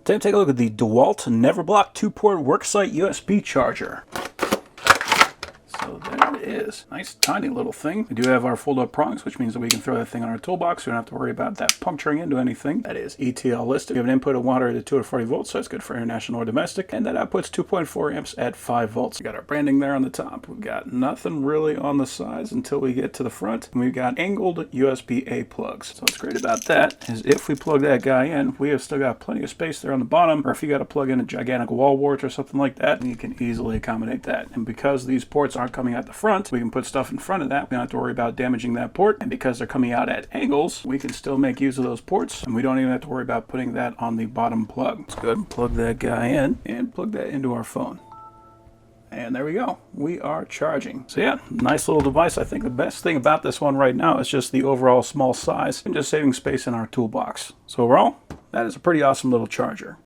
Today, take a look at the DEWALT NeverBlock 2-port worksite USB charger. So there it is. Nice tiny little thing. We do have our fold-up prongs, which means that we can throw that thing on our toolbox. We don't have to worry about that puncturing into anything. That is ETL listed. We have an input of 100 to 240 volts, so it's good for international or domestic. And that outputs 2.4 amps at 5 volts. We got our branding there on the top. We've got nothing really on the sides until we get to the front. And we've got angled USB-A plugs. So what's great about that is if we plug that guy in, we have still got plenty of space there on the bottom. Or if you got to plug in a gigantic wall wart or something like that, you can easily accommodate that. And because these ports aren't coming out the front, we can put stuff in front of that. We don't have to worry about damaging that port. And because they're coming out at angles, we can still make use of those ports. And we don't even have to worry about putting that on the bottom plug. Let's go ahead and plug that guy in and plug that into our phone. And there we go. We are charging. So yeah, nice little device. I think the best thing about this one right now is just the overall small size and just saving space in our toolbox. So overall, that is a pretty awesome little charger.